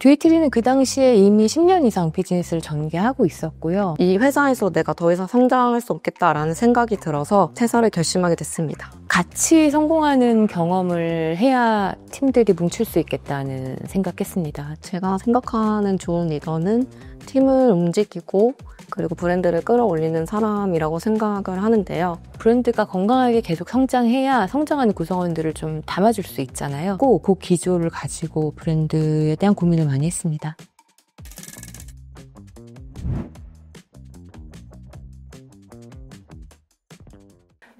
듀이트리는 그 당시에 이미 10년 이상 비즈니스를 전개하고 있었고요. 이 회사에서 내가 더 이상 성장할 수 없겠다라는 생각이 들어서 퇴사를 결심하게 됐습니다. 같이 성공하는 경험을 해야 팀들이 뭉칠 수 있겠다는 생각했습니다. 제가 생각하는 좋은 리더는 팀을 움직이고 그리고 브랜드를 끌어올리는 사람이라고 생각을 하는데요. 브랜드가 건강하게 계속 성장해야 성장하는 구성원들을 좀 담아줄 수 있잖아요. 꼭 그 기조를 가지고 브랜드에 대한 고민을 많이 했습니다.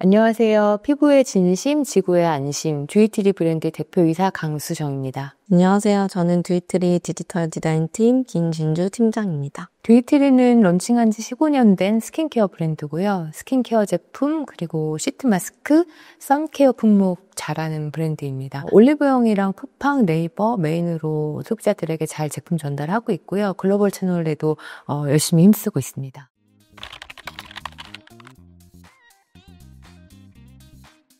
안녕하세요. 피부의 진심, 지구의 안심, 듀이트리 브랜드 대표이사 강수정입니다. 안녕하세요. 저는 듀이트리 디지털 디자인팀 김진주 팀장입니다. 듀이트리는 런칭한 지 15년 된 스킨케어 브랜드고요. 스킨케어 제품, 그리고 시트 마스크, 선케어 품목 잘하는 브랜드입니다. 올리브영이랑 쿠팡, 네이버 메인으로 소비자들에게 잘 제품 전달하고 있고요. 글로벌 채널에도 열심히 힘쓰고 있습니다.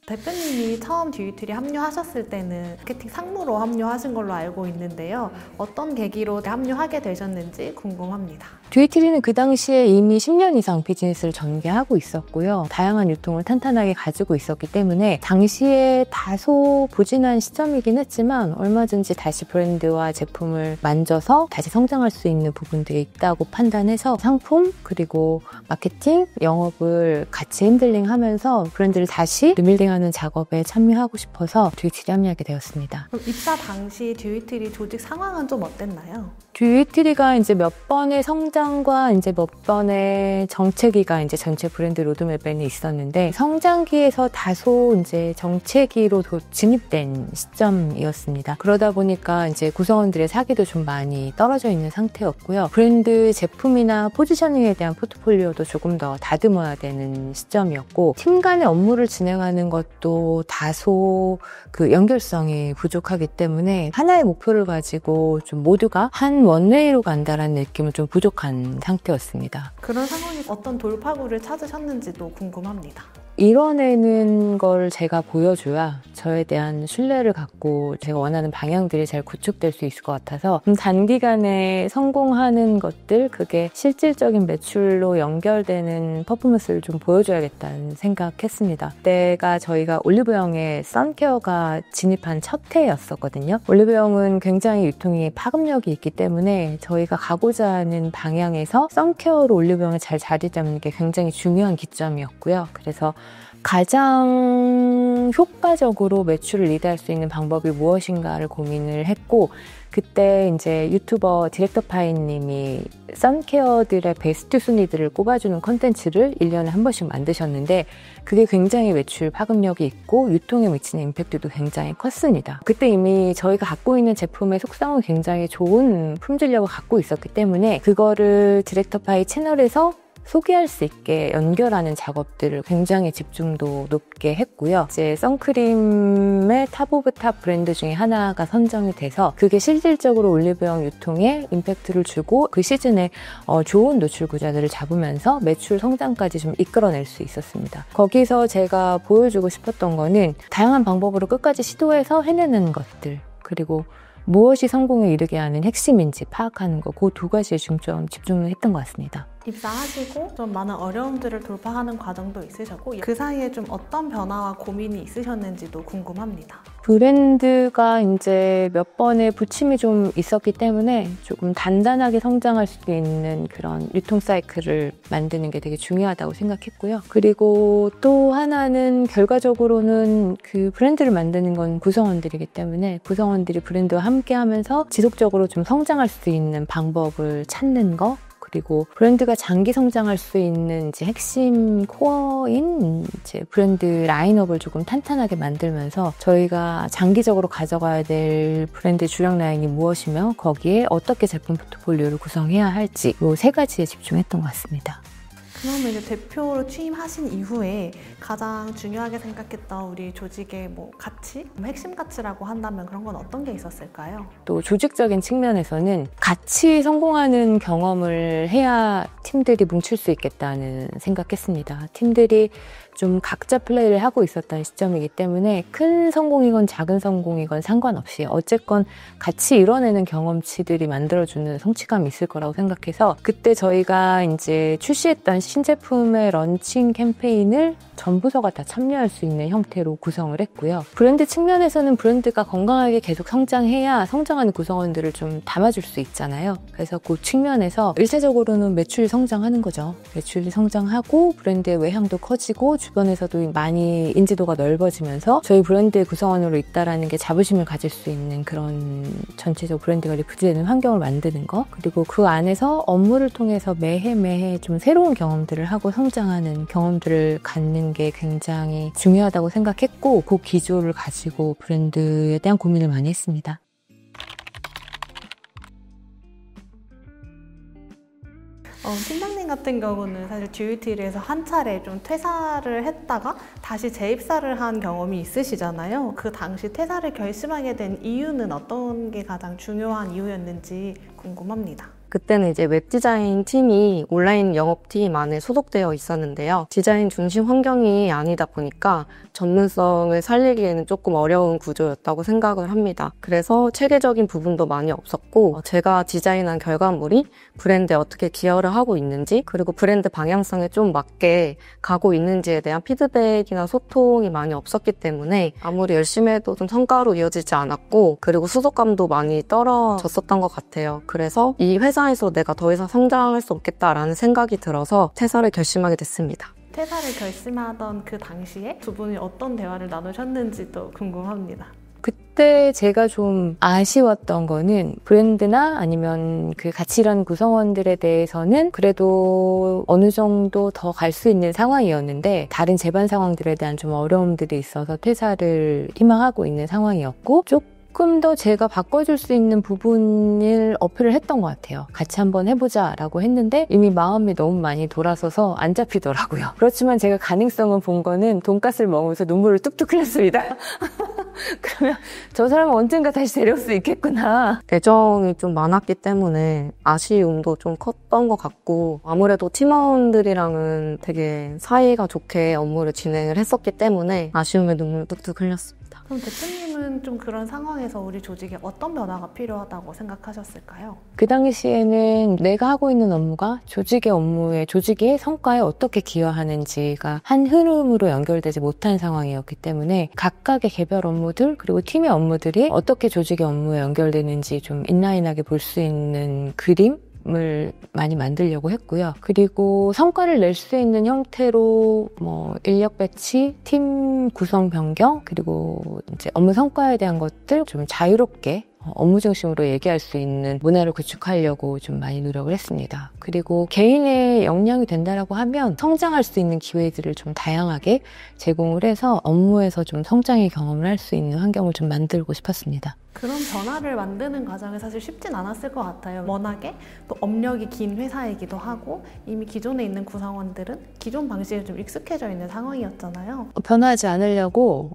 대표님이 처음 듀이트리 합류하셨을 때는 마케팅 상무로 합류하신 걸로 알고 있는데요. 어떤 계기로 합류하게 되셨는지 궁금합니다. 듀이트리는 그 당시에 이미 10년 이상 비즈니스를 전개하고 있었고요. 다양한 유통을 탄탄하게 가지고 있었기 때문에 당시에 다소 부진한 시점이긴 했지만 얼마든지 다시 브랜드와 제품을 만져서 다시 성장할 수 있는 부분들이 있다고 판단해서 상품 그리고 마케팅, 영업을 같이 핸들링하면서 브랜드를 다시 리빌딩하는 작업에 참여하고 싶어서 듀이트리 합류하게 되었습니다. 그럼 입사 당시 듀이트리 조직 상황은 좀 어땠나요? 듀이트리가 이제 몇 번의 성장과 이제 몇 번의 정체기가 이제 전체 브랜드 로드맵에는 있었는데 성장기에서 다소 이제 정체기로 진입된 시점이었습니다. 그러다 보니까 이제 구성원들의 사기도 좀 많이 떨어져 있는 상태였고요. 브랜드 제품이나 포지셔닝에 대한 포트폴리오도 조금 더 다듬어야 되는 시점이었고 팀 간의 업무를 진행하는 것도 다소 그 연결성이 부족하기 때문에 하나의 목표를 가지고 좀 모두가 한 원웨이로 간다라는 느낌은 좀 부족한 상태였습니다. 그런 상황이 어떤 돌파구를 찾으셨는지도 궁금합니다. 이뤄내는 걸 제가 보여줘야 저에 대한 신뢰를 갖고 제가 원하는 방향들이 잘 구축될 수 있을 것 같아서 단기간에 성공하는 것들, 그게 실질적인 매출로 연결되는 퍼포먼스를 좀 보여줘야겠다는 생각했습니다. 그때가 저희가 올리브영에 선케어가 진입한 첫 해였었거든요. 올리브영은 굉장히 유통이 파급력이 있기 때문에 저희가 가고자 하는 방향에서 선케어로 올리브영을 잘 자리 잡는 게 굉장히 중요한 기점이었고요. 그래서 가장 효과적으로 매출을 리드할 수 있는 방법이 무엇인가를 고민을 했고 그때 이제 유튜버 디렉터 파이님이 선케어들의 베스트 순위들을 꼽아주는 컨텐츠를 1년에 한 번씩 만드셨는데 그게 굉장히 매출 파급력이 있고 유통에 미치는 임팩트도 굉장히 컸습니다. 그때 이미 저희가 갖고 있는 제품의 속성은 굉장히 좋은 품질력을 갖고 있었기 때문에 그거를 디렉터 파이 채널에서 소개할 수 있게 연결하는 작업들을 굉장히 집중도 높게 했고요. 이제 선크림의 탑 오브 탑 브랜드 중에 하나가 선정이 돼서 그게 실질적으로 올리브영 유통에 임팩트를 주고 그 시즌에 좋은 노출 구자들을 잡으면서 매출 성장까지 좀 이끌어낼 수 있었습니다. 거기서 제가 보여주고 싶었던 거는 다양한 방법으로 끝까지 시도해서 해내는 것들 그리고 무엇이 성공에 이르게 하는 핵심인지 파악하는 거 그 두 가지에 집중을 했던 것 같습니다. 입사하시고 좀 많은 어려움들을 돌파하는 과정도 있으셨고 그 사이에 좀 어떤 변화와 고민이 있으셨는지도 궁금합니다. 브랜드가 이제 몇 번의 부침이 좀 있었기 때문에 조금 단단하게 성장할 수 있는 그런 유통 사이클을 만드는 게 되게 중요하다고 생각했고요. 그리고 또 하나는 결과적으로는 그 브랜드를 만드는 건 구성원들이기 때문에 구성원들이 브랜드와 함께 하면서 지속적으로 좀 성장할 수 있는 방법을 찾는 거 그리고 브랜드가 장기 성장할 수 있는 이제 핵심 코어인 이제 브랜드 라인업을 조금 탄탄하게 만들면서 저희가 장기적으로 가져가야 될 브랜드 주력 라인이 무엇이며 거기에 어떻게 제품 포트폴리오를 구성해야 할지 이 세 가지에 집중했던 것 같습니다. 그러면 이제 대표로 취임하신 이후에 가장 중요하게 생각했던 우리 조직의 가치, 핵심 가치라고 한다면 그런 건 어떤 게 있었을까요? 또 조직적인 측면에서는 같이 성공하는 경험을 해야 팀들이 뭉칠 수 있겠다는 생각했습니다. 팀들이 좀 각자 플레이를 하고 있었던 시점이기 때문에 큰 성공이건 작은 성공이건 상관없이 어쨌건 같이 이뤄내는 경험치들이 만들어주는 성취감이 있을 거라고 생각해서 그때 저희가 이제 출시했던 신제품의 런칭 캠페인을 전 부서가 다 참여할 수 있는 형태로 구성을 했고요. 브랜드 측면에서는 브랜드가 건강하게 계속 성장해야 성장하는 구성원들을 좀 담아줄 수 있잖아요. 그래서 그 측면에서 1차적으로는 매출이 성장하는 거죠. 매출이 성장하고 브랜드의 외향도 커지고 주변에서도 많이 인지도가 넓어지면서 저희 브랜드의 구성원으로 있다라는 게 자부심을 가질 수 있는 그런 전체적 브랜드가 리프트되는 환경을 만드는 거, 그리고 그 안에서 업무를 통해서 매해 좀 새로운 경험들을 하고 성장하는 경험들을 갖는 게 굉장히 중요하다고 생각했고 그 기조를 가지고 브랜드에 대한 고민을 많이 했습니다. 팀장님 같은 경우는 사실 듀티리에서 한 차례 좀 퇴사를 했다가 다시 재입사를 한 경험이 있으시잖아요. 그 당시 퇴사를 결심하게 된 이유는 어떤 게 가장 중요한 이유였는지 궁금합니다. 그때는 이제 웹디자인 팀이 온라인 영업팀 안에 소속되어 있었는데요. 디자인 중심 환경이 아니다 보니까 전문성을 살리기에는 조금 어려운 구조였다고 생각을 합니다. 그래서 체계적인 부분도 많이 없었고 제가 디자인한 결과물이 브랜드에 어떻게 기여를 하고 있는지, 그리고 브랜드 방향성에 좀 맞게 가고 있는지에 대한 피드백이나 소통이 많이 없었기 때문에 아무리 열심히 해도 좀 성과로 이어지지 않았고, 그리고 소속감도 많이 떨어졌었던 것 같아요. 그래서 이 회사에서 내가 더 이상 성장할 수 없겠다라는 생각이 들어서 퇴사를 결심하게 됐습니다. 퇴사를 결심하던 그 당시에 두 분이 어떤 대화를 나누셨는지도 궁금합니다. 그때 제가 좀 아쉬웠던 거는 브랜드나 아니면 그 같이 일하는 구성원들에 대해서는 그래도 어느 정도 더 갈 수 있는 상황이었는데 다른 제반 상황들에 대한 좀 어려움들이 있어서 퇴사를 희망하고 있는 상황이었고, 조금 더 제가 바꿔줄 수 있는 부분을 어필을 했던 것 같아요. 같이 한번 해보자 라고 했는데 이미 마음이 너무 많이 돌아서서 안 잡히더라고요. 그렇지만 제가 가능성을 본 거는 돈가스를 먹으면서 눈물을 뚝뚝 흘렸습니다. 그러면 저 사람은 언젠가 다시 데려올 수 있겠구나. 애정이 좀 많았기 때문에 아쉬움도 좀 컸던 것 같고, 아무래도 팀원들이랑은 되게 사이가 좋게 업무를 진행을 했었기 때문에 아쉬움에 눈물 뚝뚝 흘렸습니다. 그럼 대표님은 좀 그런 상황에서 우리 조직에 어떤 변화가 필요하다고 생각하셨을까요? 그 당시에는 내가 하고 있는 업무가 조직의 업무에, 조직의 성과에 어떻게 기여하는지가 한 흐름으로 연결되지 못한 상황이었기 때문에 각각의 개별 업무들 그리고 팀의 업무들이 어떻게 조직의 업무에 연결되는지 좀 인라인하게 볼 수 있는 그림을 많이 만들려고 했고요. 그리고 성과를 낼 수 있는 형태로 인력 배치, 팀 구성 변경, 그리고 이제 업무 성과에 대한 것들 좀 자유롭게 업무 중심으로 얘기할 수 있는 문화를 구축하려고 좀 많이 노력을 했습니다. 그리고 개인의 역량이 된다라고 하면 성장할 수 있는 기회들을 좀 다양하게 제공을 해서 업무에서 좀 성장의 경험을 할 수 있는 환경을 좀 만들고 싶었습니다. 그런 변화를 만드는 과정이 사실 쉽진 않았을 것 같아요. 워낙에 또 업력이 긴 회사이기도 하고 이미 기존에 있는 구성원들은 기존 방식에 좀 익숙해져 있는 상황이었잖아요. 변하지 않으려고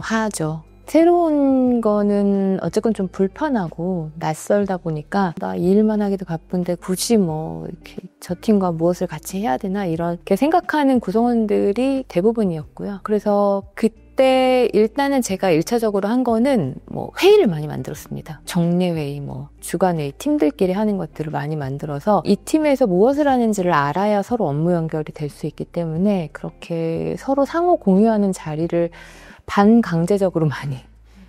하죠. 새로운 거는 어쨌건 좀 불편하고 낯설다 보니까 나 이 일만 하기도 바쁜데 굳이 이렇게 저 팀과 무엇을 같이 해야 되나 이렇게 생각하는 구성원들이 대부분이었고요. 그래서 그때 일단은 제가 1차적으로 한 거는 회의를 많이 만들었습니다. 정례회의, 주간회의, 팀들끼리 하는 것들을 많이 만들어서 이 팀에서 무엇을 하는지를 알아야 서로 업무 연결이 될 수 있기 때문에 그렇게 서로 상호 공유하는 자리를 반강제적으로 많이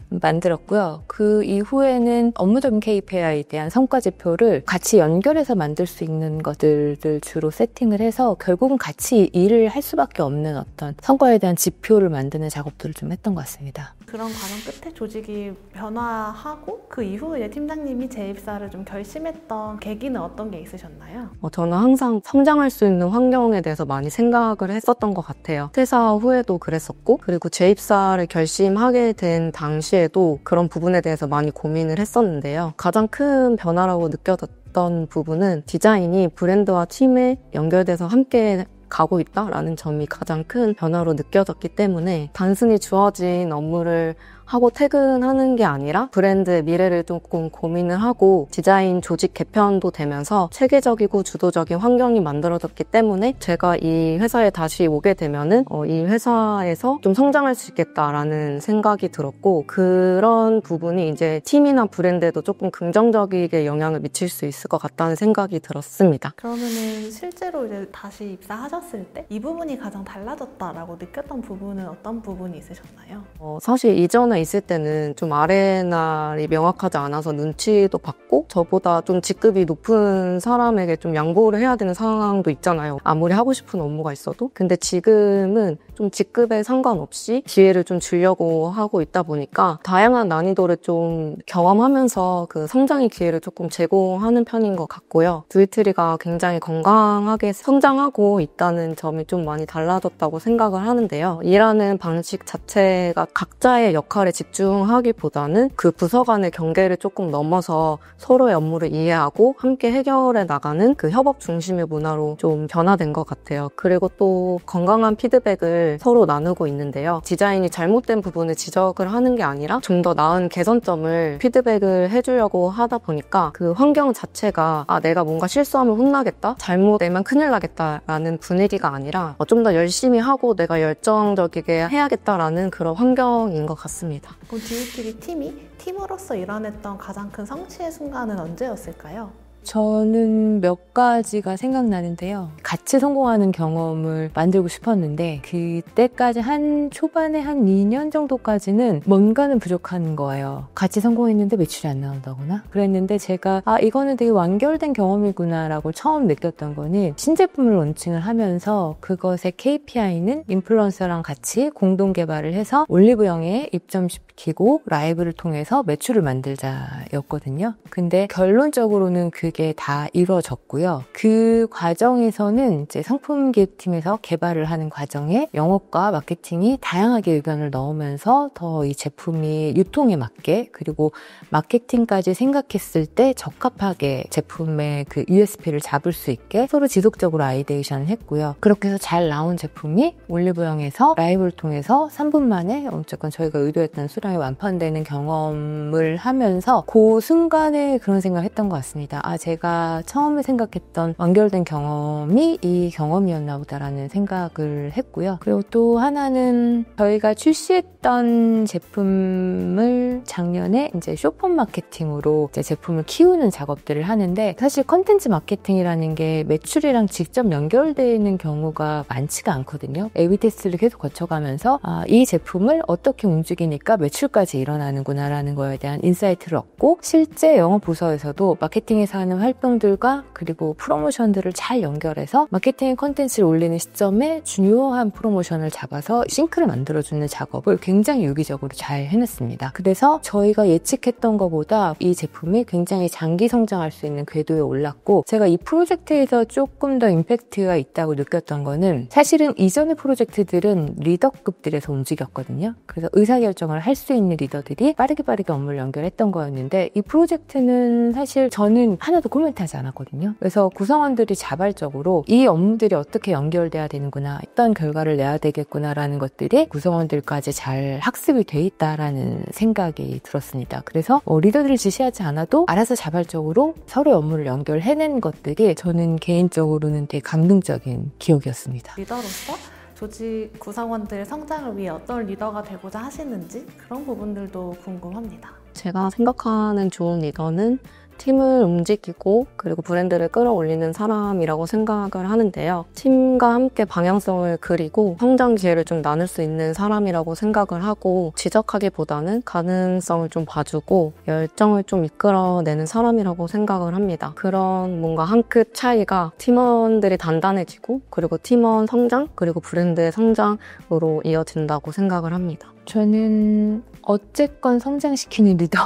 만들었고요. 그 이후에는 업무적인 KPI에 대한 성과 지표를 같이 연결해서 만들 수 있는 것들을 주로 세팅을 해서 결국은 같이 일을 할 수밖에 없는 어떤 성과에 대한 지표를 만드는 작업들을 좀 했던 것 같습니다. 그런 과정 끝에 조직이 변화하고 그 이후에 팀장님이 재입사를 좀 결심했던 계기는 어떤 게 있으셨나요? 저는 항상 성장할 수 있는 환경에 대해서 많이 생각을 했었던 것 같아요. 퇴사 후에도 그랬었고, 그리고 재입사를 결심하게 된 당시에도 그런 부분에 대해서 많이 고민을 했었는데요. 가장 큰 변화라고 느껴졌던 부분은 디자인이 브랜드와 팀에 연결돼서 함께 가고 있다라는 점이 가장 큰 변화로 느껴졌기 때문에 단순히 주어진 업무를 하고 퇴근하는 게 아니라 브랜드의 미래를 조금 고민을 하고 디자인 조직 개편도 되면서 체계적이고 주도적인 환경이 만들어졌기 때문에 제가 이 회사에 다시 오게 되면은 이 회사에서 좀 성장할 수 있겠다라는 생각이 들었고, 그런 부분이 이제 팀이나 브랜드에도 조금 긍정적이게 영향을 미칠 수 있을 것 같다는 생각이 들었습니다. 그러면은 실제로 이제 다시 입사하셨을 때 이 부분이 가장 달라졌다라고 느꼈던 부분은 어떤 부분이 있으셨나요? 사실 이전에 있을 때는 좀 아래날이 명확하지 않아서 눈치도 받고 저보다 좀 직급이 높은 사람에게 좀 양보를 해야 되는 상황도 있잖아요. 아무리 하고 싶은 업무가 있어도. 근데 지금은 좀 직급에 상관없이 기회를 좀 주려고 하고 있다 보니까 다양한 난이도를 좀 경험하면서 그 성장의 기회를 조금 제공하는 편인 것 같고요. 듀이트리가 굉장히 건강하게 성장하고 있다는 점이 좀 많이 달라졌다고 생각을 하는데요. 일하는 방식 자체가 각자의 역할에 집중하기보다는 그 부서 간의 경계를 조금 넘어서 서로의 업무를 이해하고 함께 해결해 나가는 그 협업 중심의 문화로 좀 변화된 것 같아요. 그리고 또 건강한 피드백을 서로 나누고 있는데요. 디자인이 잘못된 부분을 지적을 하는 게 아니라 좀 더 나은 개선점을 피드백을 해주려고 하다 보니까 그 환경 자체가 내가 뭔가 실수하면 혼나겠다? 잘못되면 큰일 나겠다라는 분위기가 아니라 좀 더 열심히 하고 내가 열정적이게 해야겠다라는 그런 환경인 것 같습니다. 그럼 듀이트리 팀이 팀으로서 일어났던 가장 큰 성취의 순간은 언제였을까요? 저는 몇 가지가 생각나는데요. 같이 성공하는 경험을 만들고 싶었는데 그때까지 초반에 한 2년 정도까지는 뭔가는 부족한 거예요. 같이 성공했는데 매출이 안 나온다거나 그랬는데 제가 이거는 되게 완결된 경험이구나 라고 처음 느꼈던 거는 신제품을 론칭을 하면서 그것의 KPI는 인플루언서랑 같이 공동 개발을 해서 올리브영에 입점시키고 라이브를 통해서 매출을 만들자였거든요. 근데 결론적으로는 그게 다 이루어졌고요. 그 과정에서는 이제 상품 기획팀에서 개발을 하는 과정에 영업과 마케팅이 다양하게 의견을 넣으면서 더 이 제품이 유통에 맞게 그리고 마케팅까지 생각했을 때 적합하게 제품의 그 USP를 잡을 수 있게 서로 지속적으로 아이데이션을 했고요. 그렇게 해서 잘 나온 제품이 올리브영에서 라이브를 통해서 3분 만에 어쨌건 저희가 의도했던 수량이 완판되는 경험을 하면서 그 순간에 그런 생각을 했던 것 같습니다. 제가 처음에 생각했던 완결된 경험이 이 경험이었나 보다라는 생각을 했고요. 그리고 또 하나는 저희가 출시했던 제품을 작년에 이제 쇼폼 마케팅으로 이제 제품을 키우는 작업들을 하는데 사실 컨텐츠 마케팅이라는 게 매출이랑 직접 연결되는 경우가 많지가 않거든요. A/B 테스트를 계속 거쳐가면서 이 제품을 어떻게 움직이니까 매출까지 일어나는구나라는 거에 대한 인사이트를 얻고 실제 영업 부서에서도 마케팅에서 하는 활동들과 그리고 프로모션들을 잘 연결해서 마케팅 컨텐츠를 올리는 시점에 중요한 프로모션을 잡아서 싱크를 만들어주는 작업을 굉장히 유기적으로 잘 해냈습니다. 그래서 저희가 예측했던 것보다 이 제품이 굉장히 장기 성장할 수 있는 궤도에 올랐고 제가 이 프로젝트에서 조금 더 임팩트가 있다고 느꼈던 거는 사실은 이전의 프로젝트들은 리더급들에서 움직였거든요. 그래서 의사결정을 할 수 있는 리더들이 빠르게 업무를 연결했던 거였는데 이 프로젝트는 사실 저는 하나도 코멘트하지 않았거든요. 그래서 구성원들이 자발적으로 이 업무들이 어떻게 연결돼야 되는구나, 어떤 결과를 내야 되겠구나라는 것들이 구성원들까지 잘 학습이 돼 있다라는 생각이 들었습니다. 그래서 리더들을 지시하지 않아도 알아서 자발적으로 서로의 업무를 연결해낸 것들이 저는 개인적으로는 되게 감동적인 기억이었습니다. 리더로서 조직 구성원들의 성장을 위해 어떤 리더가 되고자 하시는지 그런 부분들도 궁금합니다. 제가 생각하는 좋은 리더는 팀을 움직이고 그리고 브랜드를 끌어올리는 사람이라고 생각을 하는데요. 팀과 함께 방향성을 그리고 성장 기회를 좀 나눌 수 있는 사람이라고 생각을 하고 지적하기보다는 가능성을 좀 봐주고 열정을 좀 이끌어내는 사람이라고 생각을 합니다. 그런 뭔가 한 끗 차이가 팀원들이 단단해지고 그리고 팀원 성장 그리고 브랜드의 성장으로 이어진다고 생각을 합니다. 저는 어쨌건 성장시키는 리더,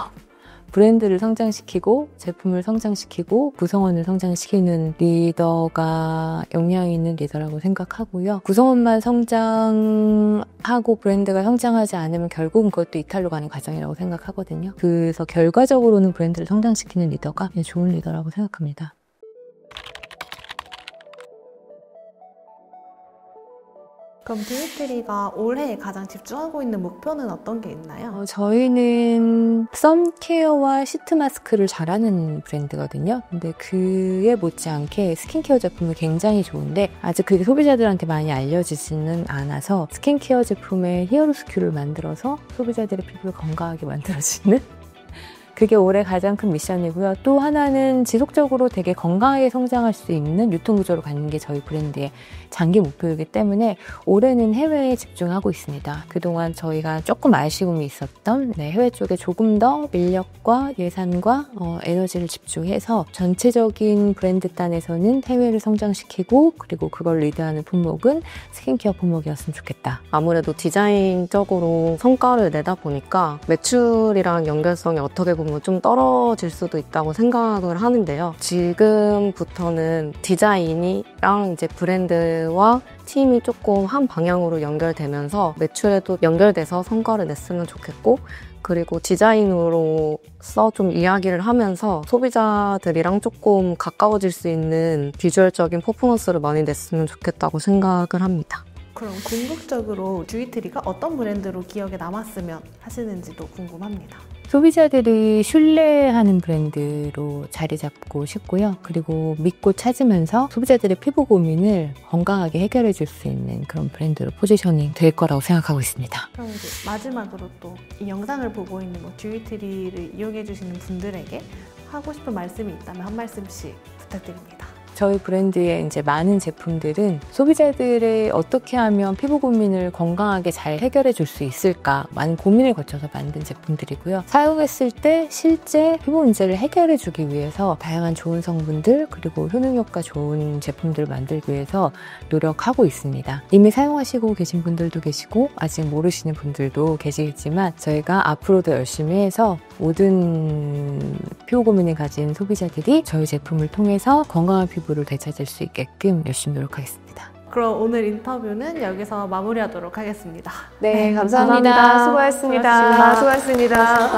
브랜드를 성장시키고 제품을 성장시키고 구성원을 성장시키는 리더가 역량 있는 리더라고 생각하고요. 구성원만 성장하고 브랜드가 성장하지 않으면 결국은 그것도 이탈로 가는 과정이라고 생각하거든요. 그래서 결과적으로는 브랜드를 성장시키는 리더가 좋은 리더라고 생각합니다. 그럼 듀이트리가 올해 가장 집중하고 있는 목표는 어떤 게 있나요? 저희는 선케어와 시트 마스크를 잘하는 브랜드거든요. 근데 그에 못지않게 스킨케어 제품이 굉장히 좋은데 아직 그게 소비자들한테 많이 알려지지는 않아서 스킨케어 제품의 히어로스큐를 만들어서 소비자들의 피부를 건강하게 만들어주는 그게 올해 가장 큰 미션이고요. 또 하나는 지속적으로 되게 건강하게 성장할 수 있는 유통구조로 갖는 게 저희 브랜드의 장기 목표이기 때문에 올해는 해외에 집중하고 있습니다. 그동안 저희가 조금 아쉬움이 있었던 해외 쪽에 조금 더 인력과 예산과 에너지를 집중해서 전체적인 브랜드 단에서는 해외를 성장시키고 그리고 그걸 리드하는 품목은 스킨케어 품목이었으면 좋겠다. 아무래도 디자인적으로 성과를 내다 보니까 매출이랑 연결성이 어떻게 보면 좀 떨어질 수도 있다고 생각을 하는데요. 지금부터는 디자인이랑 이제 브랜드와 팀이 조금 한 방향으로 연결되면서 매출에도 연결돼서 성과를 냈으면 좋겠고 그리고 디자인으로서 좀 이야기를 하면서 소비자들이랑 조금 가까워질 수 있는 비주얼적인 퍼포먼스를 많이 냈으면 좋겠다고 생각을 합니다. 그럼 궁극적으로 듀이트리가 어떤 브랜드로 기억에 남았으면 하시는지도 궁금합니다. 소비자들이 신뢰하는 브랜드로 자리 잡고 싶고요. 그리고 믿고 찾으면서 소비자들의 피부 고민을 건강하게 해결해 줄 수 있는 그런 브랜드로 포지셔닝 될 거라고 생각하고 있습니다. 그럼 이제 마지막으로 또 이 영상을 보고 있는 듀이트리를 이용해 주시는 분들에게 하고 싶은 말씀이 있다면 한 말씀씩 부탁드립니다. 저희 브랜드의 이제 많은 제품들은 소비자들의 어떻게 하면 피부 고민을 건강하게 잘 해결해 줄 수 있을까 많은 고민을 거쳐서 만든 제품들이고요. 사용했을 때 실제 피부 문제를 해결해 주기 위해서 다양한 좋은 성분들 그리고 효능효과 좋은 제품들을 만들기 위해서 노력하고 있습니다. 이미 사용하시고 계신 분들도 계시고 아직 모르시는 분들도 계시겠지만 저희가 앞으로도 열심히 해서 모든 피부 고민을 가진 소비자들이 저희 제품을 통해서 건강한 피부를 되찾을 수 있게끔 열심히 노력하겠습니다. 그럼 오늘 인터뷰는 여기서 마무리하도록 하겠습니다. 네, 감사합니다. 수고하셨습니다. 수고하셨습니다.